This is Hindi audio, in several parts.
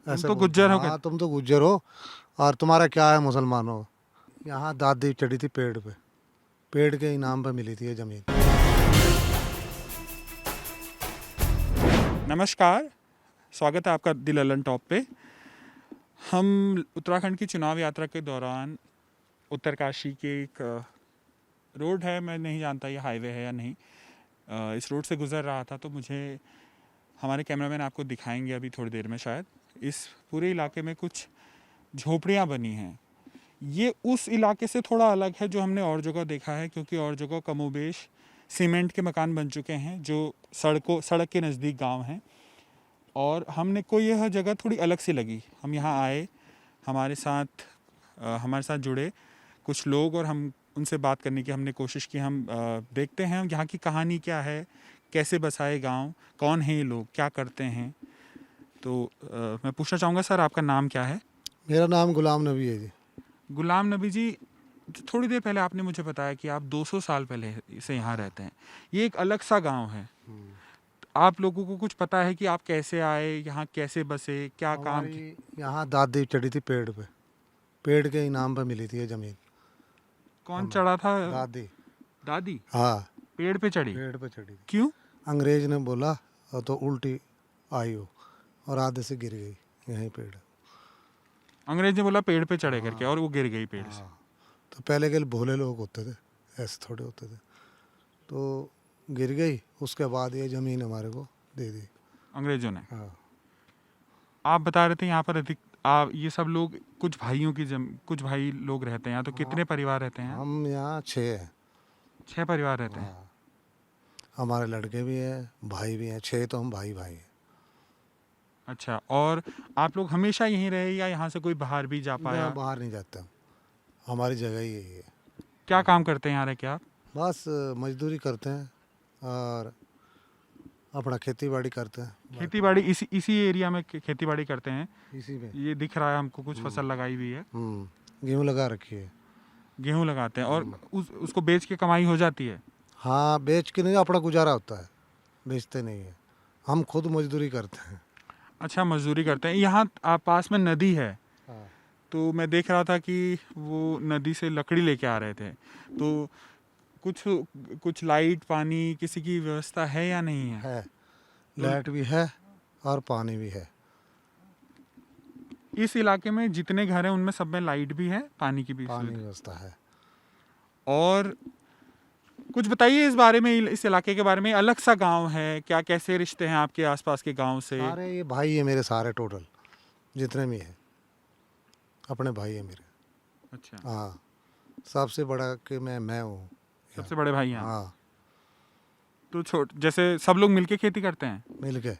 ऐसे तो बोलते गुज्जर हैं। हो हाँ, तुम तो गुज्जर हो और तुम्हारा क्या है, मुसलमान हो। यहाँ दादी चढ़ी थी पेड़ पे, पेड़ के इनाम पे मिली थी ये ज़मीन। नमस्कार, स्वागत है आपका दिल ललन टॉप पे। हम उत्तराखंड की चुनाव यात्रा के दौरान उत्तरकाशी के एक रोड है, मैं नहीं जानता ये हाईवे है या नहीं, इस रोड से गुज़र रहा था तो मुझे हमारे कैमरामैन आपको दिखाएंगे अभी थोड़ी देर में शायद। इस पूरे इलाके में कुछ झोपड़ियाँ बनी हैं। ये उस इलाके से थोड़ा अलग है जो हमने और जगह देखा है, क्योंकि और जगह कमोबेश सीमेंट के मकान बन चुके हैं जो सड़क के नज़दीक गांव हैं। और हमने को यह जगह थोड़ी अलग सी लगी। हम यहाँ आए, हमारे साथ जुड़े कुछ लोग और हम उनसे बात करने की हमने कोशिश की। हम देखते हैं यहाँ की कहानी क्या है, कैसे बसाए गांव, कौन है ये लोग, क्या करते हैं। तो मैं पूछना चाहूँगा, सर आपका नाम क्या है? मेरा नाम गुलाम नबी है जी। गुलाम नबी जी, थोड़ी देर पहले आपने मुझे बताया कि आप 200 साल पहले से यहाँ रहते हैं। ये एक अलग सा गांव है। आप लोगों को कुछ पता है कि आप कैसे आए यहाँ, कैसे बसे, क्या काम किया? हमारी यहाँ दादी चढ़ी थी पेड़ पे, पेड़ के इनाम पे मिली थी ये ज़मीन कौन हमें। चढ़ा था? दादी। दादी हाँ, पेड़ पे चढ़ी? पेड़ पे चढ़ी थी। क्यों? अंग्रेज ने बोला और तो उल्टी आई हो और आधे से गिर गई यहीं पेड़। अंग्रेज ने बोला पेड़ पे चढ़े करके, हाँ और वो गिर गई पेड़ से। हाँ। तो पहले के भोले लोग होते थे, ऐसे थोड़े होते थे। तो गिर गई, उसके बाद ये ज़मीन हमारे को दे दी। अंग्रेजों ने? हाँ। आप बता रहे थे यहाँ पर अधिक आप ये सब लोग, कुछ भाइयों की कुछ भाई लोग रहते हैं यहाँ, तो हाँ, कितने परिवार रहते हैं? हम यहाँ 6 हैं। 6 परिवार रहते हैं। हाँ, हमारे लड़के भी हैं, भाई भी हैं, 6 तो हम भाई भाई हैं। अच्छा, और आप लोग हमेशा यहीं रहे या यहाँ से कोई बाहर भी जा यहाँ पाया? बाहर नहीं जाते हम, हमारी जगह ही यही है। क्या काम करते हैं यहाँ रह के आप? बस मजदूरी करते हैं और अपना खेती बाड़ी करते हैं। खेती बाड़ी इसी एरिया में खेती बाड़ी करते हैं? इसी में ये दिख रहा है हमको, कुछ फसल लगाई हुई है। गेहूँ लगा रखी है। गेहूँ लगाते हैं और उसको बेच के कमाई हो जाती है? हाँ, बेच के नहीं, अपना गुजारा होता है, बेचते नहीं है। हम खुद मजदूरी करते हैं। अच्छा, मजदूरी करते हैं। यहाँ पास में नदी है, हाँ। तो मैं देख रहा था कि वो नदी से लकड़ी लेके आ रहे थे। तो कुछ कुछ लाइट पानी किसी की व्यवस्था है या नहीं है? है, लाइट भी है और पानी भी है। इस इलाके में जितने घर हैं उनमें सब में लाइट भी है, पानी की भी पानी सुविधा? व्यवस्था है। और कुछ बताइए इस बारे में, इस इलाके के बारे में। अलग सा गांव है क्या? कैसे रिश्ते हैं आपके आसपास के गांव से? सारे ये भाई है मेरे, सारे टोटल जितने भी हैं अपने भाई है मेरे। अच्छा, हाँ, सबसे बड़ा कि मैं हूँ। सबसे बड़े भाई हैं आप? हाँ, तो जैसे सब लोग मिलके खेती करते हैं? मिल के,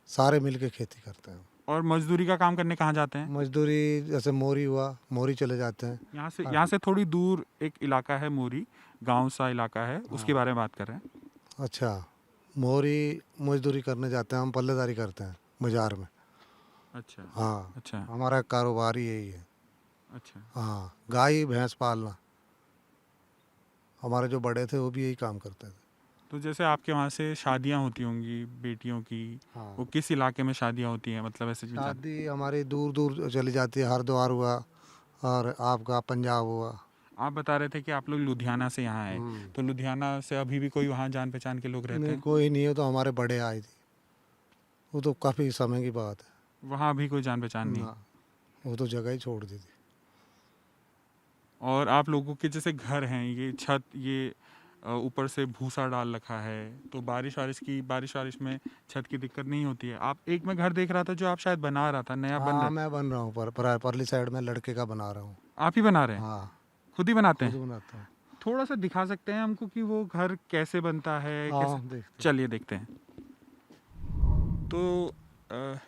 सारे मिल के खेती करते हैं। और मजदूरी का काम करने कहाँ जाते हैं? मजदूरी जैसे मोरी हुआ, मोरी चले जाते हैं। यहाँ से थोड़ी दूर एक इलाका है मोरी, गांव सा इलाका है, उसके बारे में बात कर रहे हैं। अच्छा, मोरी मजदूरी करने जाते हैं, हम पल्लेदारी करते हैं बाजार में। अच्छा। हाँ, अच्छा। हमारा कारोबार ही यही है। अच्छा। हाँ, गाय भैंस पालना, हमारे जो बड़े थे वो भी यही काम करते थे। तो जैसे आपके वहाँ से शादियाँ होती होंगी बेटियों की, हाँ, वो किस इलाके में शादियाँ होती हैं, मतलब ऐसे शादी हमारी दूर दूर चली जाती है, हरिद्वार हुआ और आपका पंजाब हुआ। आप बता रहे थे कि आप लोग लुधियाना से यहाँ आए, तो लुधियाना से अभी भी कोई वहाँ जान पहचान के लोग रहते नहीं, हैं? कोई नहीं है, तो हमारे बड़े आए थे, वो तो काफ़ी समय की बात है। वहाँ अभी कोई जान पहचान नहीं? ना, वो तो जगह ही छोड़ दी थी। और आप लोगों के जैसे घर हैं, ये छत, ये ऊपर से भूसा डाल रखा है, तो बारिश वारिश में छत की दिक्कत नहीं होती है? आप एक मैं घर देख रहा था जो आप शायद बना रहा था, नया बन हाँ, रहा? मैं बन रहा हूँ, परली साइड में लड़के का बना रहा हूँ। आप ही बना रहे हैं? हाँ, खुद ही बनाते खुद हैं? बनाता हूँ। थोड़ा सा दिखा सकते हैं हमको कि वो घर कैसे बनता है? हाँ, कैसे? देखते हैं। चलिए देखते हैं। तो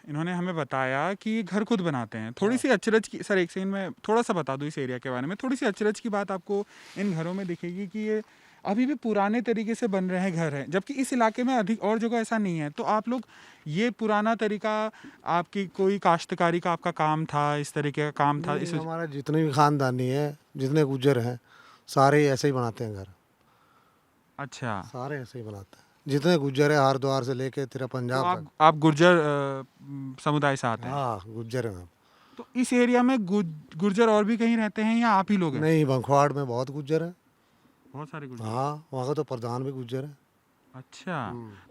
इन्होंने हमें बताया कि ये घर खुद बनाते हैं। थोड़ी सी अचरज की, सर एक सेकंड में थोड़ा सा बता दूं इस एरिया के बारे में, थोड़ी सी अचरज की बात आपको इन घरों में दिखेगी कि ये अभी भी पुराने तरीके से बन रहे घर हैं, जबकि इस इलाके में अधिक और जगह ऐसा नहीं है। तो आप लोग ये पुराना तरीका, आपकी कोई काश्तकारी का आपका काम था, इस तरीके का काम था? नहीं, इस हमारा जितने भी खानदानी है, जितने गुज्जर हैं, सारे ऐसे ही बनाते हैं घर। अच्छा, सारे ऐसे ही बनाते हैं। जितने गुज्जर है हरिद्वार से लेके तेरा तो पंजाब तक। आप गुर्जर समुदाय से आते हैं? हाँ गुज्जर हैं हम। तो इस एरिया में गुर्जर और भी कहीं रहते हैं या आप ही लोग हैं? नहीं, बंखवाड़ में बहुत गुज्जर हैं। बहुत सारे गुर्जर। हाँ, वहाँ का तो प्रधान भी गुज्जर है। अच्छा,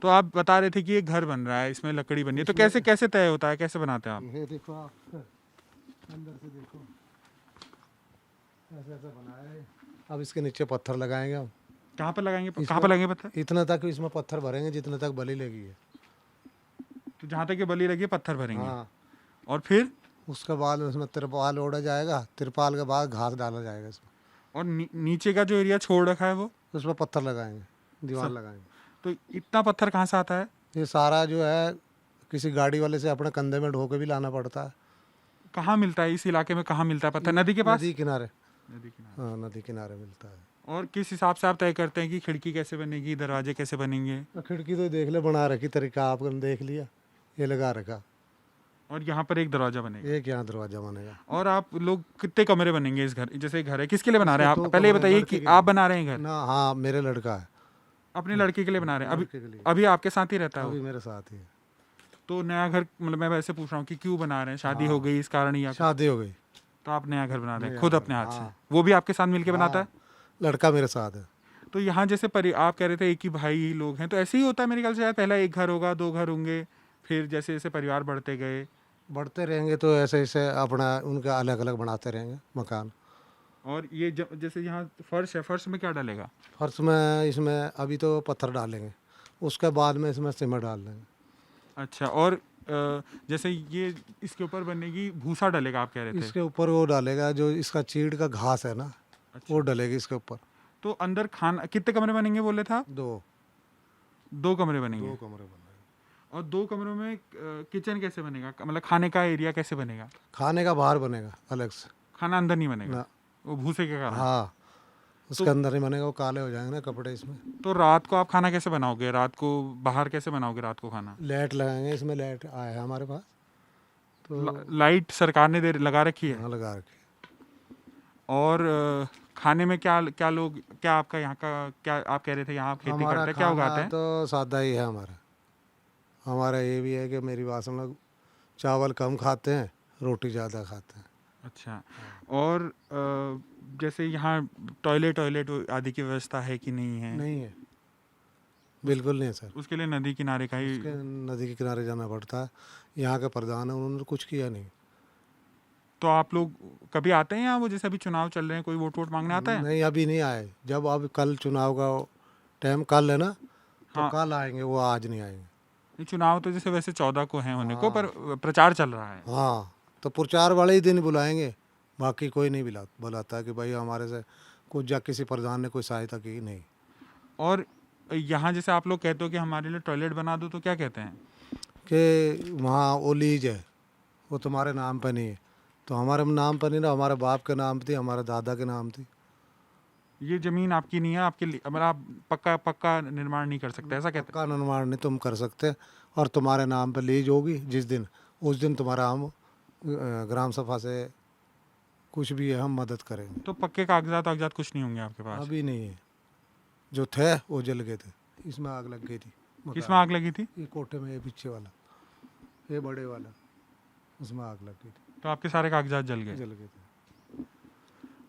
तो आप बता रहे थे कि ये घर बन रहा है, इसमें लकड़ी बन रही है, तो कैसे कैसे तय होता है, कैसे बनाते हैं आप? ये देखो आप अंदर से देखो, ऐसे ऐसे बनाया है। अब इसके नीचे पत्थर लगाएंगे हम। कहाँ पर लगाएंगे, इसमें- कहाँ पर लगेंगे पत्थर? इतना तक इसमें पत्थर भरेंगे जितने तक बलि लगी है। तो जहाँ तक ये बलि लगी है पत्थर भरेंगे, हाँ, और फिर उसके बाद उसमें तिरपाल ओढ़ा जाएगा। तिरपाल के बाद घास डाला जाएगा इसमें। और नीचे का जो एरिया छोड़ रखा है वो, उसमें पत्थर लगाएंगे, दीवार सब- लगाएंगे। तो इतना पत्थर कहाँ से आता है? ये सारा जो है किसी गाड़ी वाले से अपने कंधे में ढो के भी लाना पड़ता है। कहाँ मिलता है इस इलाके में, कहाँ मिलता है पत्थर? नदी के पास? नदी किनारे। नदी किनारे। हाँ, नदी किनारे मिलता है। और किस हिसाब से आप तय करते हैं कि खिड़की कैसे बनेगी, दरवाजे कैसे बनेंगे? तो खिड़की तो देख ले, बना रखी तरीका आपने देख लिया, ये लगा रखा। और यहाँ पर एक दरवाजा बनेगा। एक यहाँ दरवाजा बनेगा। और आप लोग कितने कमरे बनेंगे इस घर, जैसे घर है, किसके लिए बना रहे हैं इसमें आप? 2 पहले ये कमरे बताइए लड़के कि के आप बना रहे हैं घर? ना, हाँ मेरे लड़का है। अपने लड़के के लिए बना रहे हैं? अभी लड़के के लिए। अभी आपके साथ ही रहता है वो? अभी मेरे साथ ही है। तो नया घर, मतलब मैं वैसे पूछ रहा हूँ कि क्यों बना रहे हैं, शादी हो गई इस कारण, या शादी हो गई। तो आप नया घर बना रहे हैं नया खुद घर, अपने हाथ से? हाँ। वो भी आपके साथ मिलके बनाता है? हाँ, लड़का मेरे साथ है। तो यहाँ जैसे आप कह रहे थे एक ही भाई लोग हैं, तो ऐसे ही होता है मेरे ख्याल से, शायद पहला एक घर होगा, 2 घर होंगे, फिर जैसे जैसे परिवार बढ़ते गए। बढ़ते रहेंगे तो ऐसे ऐसे अपना उनका अलग अलग बनाते रहेंगे मकान। और ये जैसे यहाँ फर्श है, फर्श में क्या डालेगा? फर्श में इसमें अभी तो पत्थर डालेंगे, उसके बाद में इसमें सीमेंट डाल देंगे। अच्छा, और जैसे ये इसके ऊपर बनेगी, भूसा डलेगा आप कह रहे थे? इसके ऊपर वो डालेगा जो इसका चीड़ का घास है ना, अच्छा। वो डलेगी इसके ऊपर। तो अंदर खाना कितने कमरे बनेंगे बोले था? 2 कमरे बनेंगे। 2 कमरे बनेंगे। और 2 कमरों में किचन कैसे बनेगा, मतलब खाने का एरिया कैसे बनेगा? खाने का बाहर बनेगा अलग से खाना अंदर नहीं बनेगा ना। वो भूसे के कारण? हाँ, उसके अंदर ही बनेगा, वो काले हो जाएंगे ना कपड़े इसमें। तो रात को आप खाना कैसे बनाओगे, रात को बाहर कैसे बनाओगे रात को खाना? लाइट लगाएंगे, इसमें लाइट आया है हमारे पास तो। लाइट सरकार ने लगा रखी है? यहाँ लगा रखी। और खाने में क्या क्या लोग, क्या आपका यहाँ का, क्या आप कह रहे थे यहाँ आप खेती हमारा करते हैं, क्या उगाते खाना हैं? तो सादा ही है हमारा। हमारा ये भी है कि मेरी बात हम लोग चावल कम खाते हैं, रोटी ज़्यादा खाते हैं। अच्छा, और जैसे यहाँ टॉयलेट आदि की व्यवस्था है कि नहीं है? नहीं है, बिल्कुल नहीं है सर। उसके लिए नदी किनारे का ही? उसके नदी के किनारे जाना पड़ता है। यहाँ के प्रधान है, उन्होंने कुछ किया नहीं। तो आप लोग कभी आते हैं यहाँ, वो जैसे अभी चुनाव चल रहे हैं, कोई वोट मांगने आता है? नहीं, अभी नहीं आए। जब अब कल चुनाव का टाइम कल है ना, तो हाँ। कल आएंगे वो, आज नहीं आएंगे। ये चुनाव तो जैसे वैसे 14 को है होने को, पर प्रचार चल रहा है। हाँ, तो प्रचार वाले ही दिन बुलाएंगे, बाकी कोई नहीं बुलाता कि भाई हमारे से कुछ या किसी प्रधान ने कोई सहायता की नहीं। और यहाँ जैसे आप लोग कहते हो कि हमारे लिए टॉयलेट बना दो, तो क्या कहते हैं? कि वहाँ वो लीज है, वो तुम्हारे नाम पर नहीं है। तो हमारे नाम पर नहीं ना, हमारे बाप के नाम थी, हमारे दादा के नाम थी। ये जमीन आपकी नहीं है, आपके लिए, मतलब आप पक्का निर्माण नहीं कर सकते, ऐसा कहते हैं? का निर्माण नहीं तुम कर सकते, और तुम्हारे नाम पर लीज होगी जिस दिन, उस दिन तुम्हारा हम ग्राम सभा से कुछ भी है हम मदद करेंगे। तो पक्के कागजात कुछ नहीं होंगे आपके पास? अभी नहीं है, जो थे वो जल गए थे, इसमें आग लग गई थी। किसमें आग लगी थी? ये कोठे में, ये पीछे वाला, ये बड़े वाला, उसमें आग लग गई थी, तो आपके सारे कागजात जल गए? जल गए थे।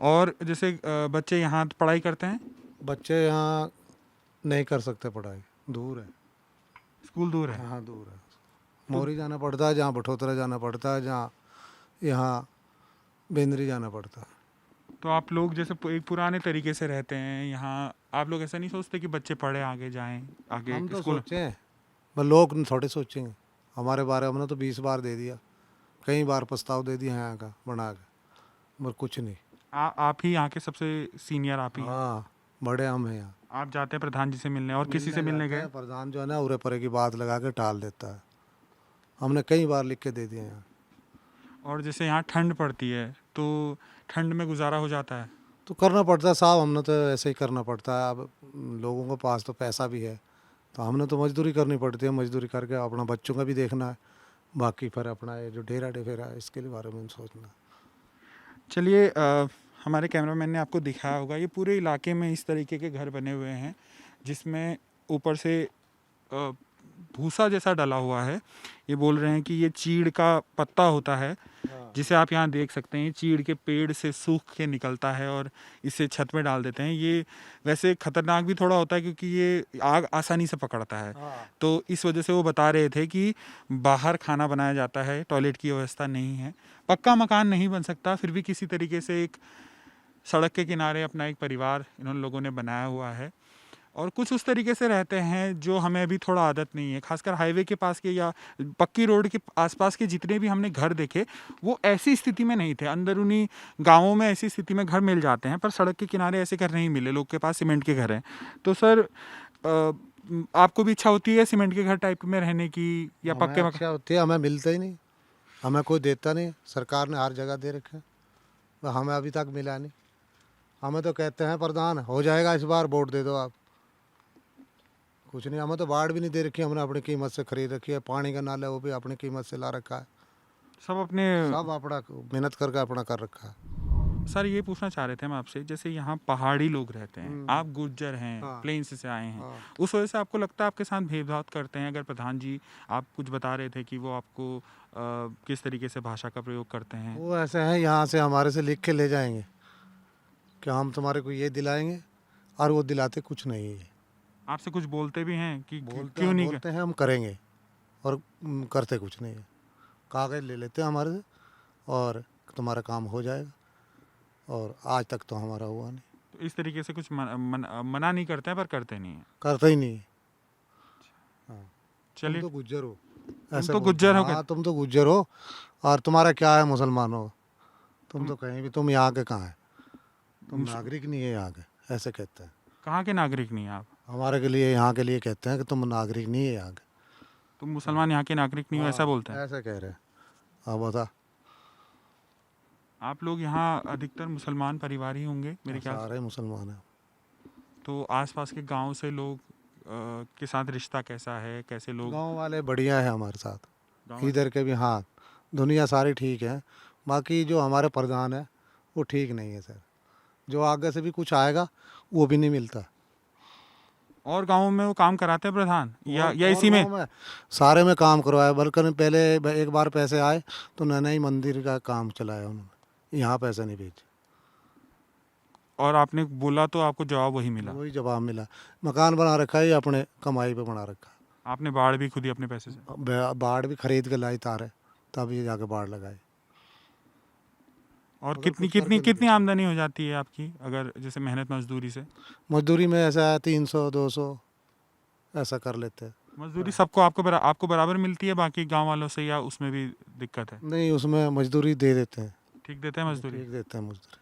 और जैसे बच्चे यहाँ पढ़ाई करते हैं? बच्चे यहाँ नहीं कर सकते पढ़ाई, दूर है, स्कूल दूर है? हाँ दूर है। मोरी जाना पड़ता है, जहाँ बठोतरा जाना पड़ता है, जहाँ यहाँ बेंदरी जाना पड़ता है। तो आप लोग जैसे एक पुराने तरीके से रहते हैं यहाँ, आप लोग ऐसा नहीं सोचते कि बच्चे पढ़े, आगे जाएं, आगे हम तो स्कूल? सोचे हैं, पर लोग थोड़े सोचेंगे हमारे बारे में। हमने तो 20 बार दे दिया, कई बार प्रस्ताव दे दिया यहाँ का बना के, मगर कुछ नहीं। आप ही यहाँ के सबसे सीनियर आप ही हैं? हाँ, बड़े हम हैं यहाँ। आप जाते हैं प्रधान जी से मिलने, और किसी से मिलने जाते गए? हैं, प्रधान जो है ना उरे परे की बात लगा के टाल देता है। हमने कई बार लिख के दे दिए यहाँ। और जैसे यहाँ ठंड पड़ती है, तो ठंड में गुजारा हो जाता है? तो करना पड़ता है साहब, हमने तो ऐसे ही करना पड़ता है। अब लोगों के पास तो पैसा भी है, तो हमने तो मजदूरी करनी पड़ती है। मजदूरी करके अपना बच्चों का भी देखना है, बाकी फिर अपना ये जो डेरा डेफेरा है इसके लिए बारे में सोचना। चलिए, हमारे कैमरामैन ने आपको दिखाया होगा, ये पूरे इलाके में इस तरीके के घर बने हुए हैं, जिसमें ऊपर से भूसा जैसा डला हुआ है। ये बोल रहे हैं कि ये चीड़ का पत्ता होता है, जिसे आप यहाँ देख सकते हैं। चीड़ के पेड़ से सूख के निकलता है और इसे छत में डाल देते हैं। ये वैसे खतरनाक भी थोड़ा होता है क्योंकि ये आग आसानी से पकड़ता है। तो इस वजह से वो बता रहे थे कि बाहर खाना बनाया जाता है, टॉयलेट की व्यवस्था नहीं है, पक्का मकान नहीं बन सकता, फिर भी किसी तरीके से एक सड़क के किनारे अपना एक परिवार इन लोगों ने बनाया हुआ है। और कुछ उस तरीके से रहते हैं जो हमें अभी थोड़ा आदत नहीं है, खासकर हाईवे के पास के या पक्की रोड के आसपास के जितने भी हमने घर देखे वो ऐसी स्थिति में नहीं थे। अंदरूनी गांवों में ऐसी स्थिति में घर मिल जाते हैं, पर सड़क के किनारे ऐसे घर नहीं मिले, लोग के पास सीमेंट के घर हैं। तो सर आपको भी इच्छा होती है सीमेंट के घर टाइप में रहने की या हमें पक्के मकान? अच्छा होती है, हमें मिलता ही नहीं, हमें कोई देता नहीं। सरकार ने हर जगह दे रखे हैं, पर हमें अभी तक मिला नहीं। हमें तो कहते हैं प्रधान हो जाएगा इस बार, वोट दे दो आप। कुछ नहीं, हमें तो बाढ़ भी नहीं दे रखी, हमने अपनी कीमत से खरीद रखी है। पानी का नाला वो भी अपनी कीमत से ला रखा है। सब अपने सब अपना मेहनत करके अपना कर रखा है। सर ये पूछना चाह रहे थे हम आपसे, जैसे यहाँ पहाड़ी लोग रहते हैं, आप गुर्जर हैं, हाँ। प्लेन्स से आए हैं, हाँ। उस वजह से आपको लगता है आपके साथ भेदभाव करते हैं? अगर प्रधान जी आप कुछ बता रहे थे कि वो आपको किस तरीके से भाषा का प्रयोग करते हैं? वो ऐसे हैं, यहाँ से हमारे से लिख के ले जाएंगे कि हम तुम्हारे को ये दिलाएंगे, और वो दिलाते कुछ नहीं है। आपसे कुछ बोलते भी हैं कि बोलते हैं, बोलते हैं हम करेंगे, और करते कुछ नहीं है। कागज ले लेते हैं हमारे से और तुम्हारा काम हो जाएगा, और आज तक तो हमारा हुआ नहीं। तो इस तरीके से कुछ मना नहीं करते हैं पर करते नहीं हैं। करते ही नहीं। हाँ। तुम चलिए, तो गुज्जर हो, तुम ऐसे तो बोलते गुज्जर हैं। हो। हाँ, तुम तो गुज्जर हो, और तुम्हारा क्या है, मुसलमान हो तुम तो कहीं भी, तुम यहाँ के कहाँ है, तुम नागरिक नहीं है यहाँ के, ऐसे कहते हैं। कहाँ के नागरिक नहीं हैं आप? हमारे के लिए, यहाँ के लिए कहते हैं कि तुम नागरिक नहीं है यहाँ के। तुम मुसलमान यहाँ के नागरिक नहीं हो, ऐसा हाँ, बोलते हैं? ऐसा कह रहे हैं। हाँ बता। आप लोग यहाँ अधिकतर मुसलमान परिवार ही होंगे मेरे ख्याल से। सारे मुसलमान हैं। तो आसपास के गांव से लोग के साथ रिश्ता कैसा है, कैसे लोग? गांव वाले बढ़िया है हमारे साथ, गाँव इधर के भी। हाँ, दुनिया सारी ठीक है, बाकी जो हमारे प्रधान है वो ठीक नहीं है सर। जो आगे से भी कुछ आएगा वो भी नहीं मिलता। और गांवों में वो काम कराते हैं प्रधान या और इसी में? गाँव सारे में काम करवाया, बल्कि पहले एक बार पैसे आए तो नैना ही मंदिर का काम चलाया उन्होंने, यहाँ पैसे नहीं भेजे। और आपने बोला तो आपको जवाब वही मिला? वही जवाब मिला। मकान बना रखा है, ये अपने कमाई पे बना रखा है। आपने बाढ़ भी खुद ही अपने पैसे से? बाढ़ भी खरीद के लाई तारे, तब ये जाके बाढ़ लगाई। और मतलब कितनी कुछ करके कितनी नहीं कितनी आमदनी हो जाती है आपकी अगर जैसे मेहनत मजदूरी से? मजदूरी में ऐसा है 300-200 ऐसा कर लेते हैं। मजदूरी सबको आपको बराबर मिलती है बाकी गांव वालों से, या उसमें भी दिक्कत है? नहीं, उसमें मजदूरी दे देते हैं, ठीक देते हैं मजदूरी? ठीक देते हैं मजदूरी,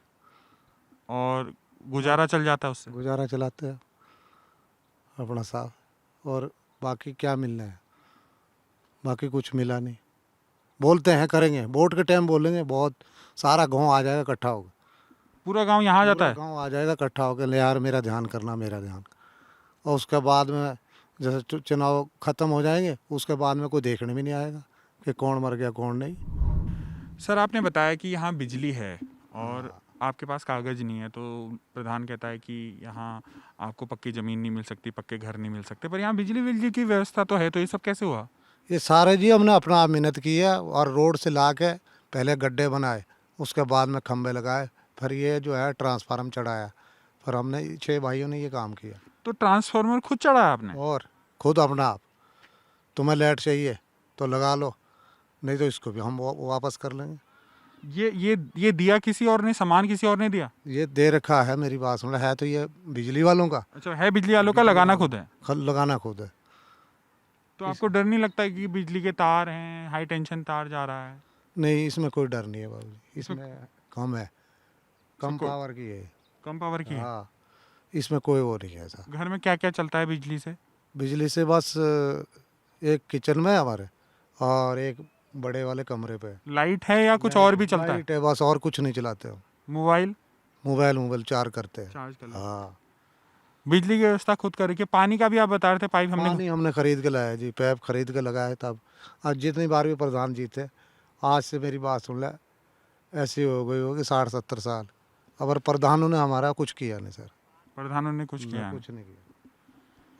और गुजारा चल जाता है उससे? गुजारा चलाते हैं अपना साथ। और बाकी क्या मिलना है, बाकी कुछ मिला नहीं। बोलते हैं करेंगे, वोट के टाइम बोलेंगे, बहुत सारा गांव आ जाएगा इकट्ठा होकर। पूरा गांव यहाँ आ जाता है? गांव आ जाएगा इकट्ठा होकर, ले यार मेरा ध्यान करना, मेरा ध्यान। और उसके बाद में जैसे चुनाव ख़त्म हो जाएंगे, उसके बाद में कोई देखने भी नहीं आएगा कि कौन मर गया कौन नहीं। सर आपने बताया कि यहाँ बिजली है और आपके पास कागज़ नहीं है, तो प्रधान कहता है कि यहाँ आपको पक्की ज़मीन नहीं मिल सकती, पक्के घर नहीं मिल सकते, पर यहाँ बिजली की व्यवस्था तो है, तो ये सब कैसे हुआ? ये सारे जी हमने अपना मेहनत की है, और रोड से ला के पहले गड्ढे बनाए, उसके बाद में खंभे लगाए, फिर ये जो है ट्रांसफार्मर चढ़ाया, फिर हमने 6 भाइयों ने ये काम किया। तो ट्रांसफार्मर खुद चढ़ाया आपने? और खुद अपना आप, तुम्हें लाइट चाहिए तो लगा लो, नहीं तो इसको भी हम वापस कर लेंगे। ये दिया किसी और ने, सामान किसी और ने दिया? ये दे रखा है, मेरी बात सुन, है तो ये बिजली वालों का। अच्छा, है बिजली वालों का, लगाना खुद है? लगाना खुद है। तो आपको डर नहीं लगता कि बिजली के तार हैं, हाई टेंशन तार जा रहा है? नहीं, इसमें कोई डर नहीं है बाबू, इसमें कम है, कम पावर की है। कम पावर की है? हाँ, इसमें कोई वो नहीं है ऐसा। घर में क्या क्या चलता है बिजली से? बिजली से बस एक किचन में हमारे, और एक बड़े वाले कमरे पे लाइट है या कुछ और भी चलता है? लाइट है बस, और कुछ नहीं चलाते हम। मोबाइल मोबाइल चार्ज करते हैं। चार्ज कर लेते हैं। हाँ, बिजली की व्यवस्था खुद करके। पानी का भी आप बता रहे थे, पाइप पानी हमने खरीद के लाया जी, पैप खरीद के लगाए तब। आज जितनी बार भी प्रधान जी थे, आज से मेरी बात सुन ले, ऐसी हो गई होगी 60-70 साल, अगर प्रधानों ने हमारा कुछ किया नहीं सर। प्रधानों ने कुछ किया? कुछ नहीं किया।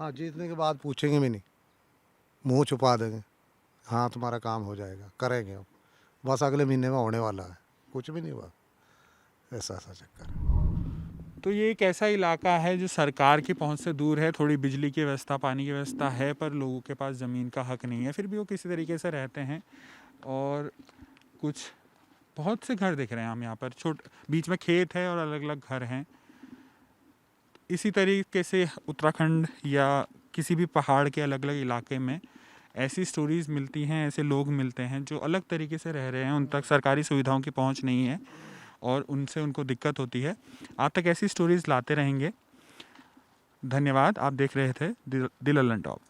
हाँ, जीतने के बाद पूछेंगे भी नहीं। मुंह छुपा देंगे, हाँ तुम्हारा काम हो जाएगा, करेंगे अब, बस अगले महीने में होने वाला है, कुछ भी नहीं हुआ। ऐसा ऐसा चक्कर है। तो ये एक ऐसा इलाका है जो सरकार की पहुंच से दूर है, थोड़ी बिजली की व्यवस्था, पानी की व्यवस्था है, पर लोगों के पास ज़मीन का हक नहीं है, फिर भी वो किसी तरीके से रहते हैं। और कुछ बहुत से घर दिख रहे हैं हम यहाँ पर, बीच में खेत है और अलग अलग घर हैं। इसी तरीके से उत्तराखंड या किसी भी पहाड़ के अलग अलग इलाके में ऐसी स्टोरीज़ मिलती हैं, ऐसे लोग मिलते हैं जो अलग तरीके से रह रहे हैं, उन तक सरकारी सुविधाओं की पहुंच नहीं है और उनसे उनको दिक्कत होती है। आप तक ऐसी स्टोरीज़ लाते रहेंगे। धन्यवाद। आप देख रहे थे दिल लल्लन टॉप।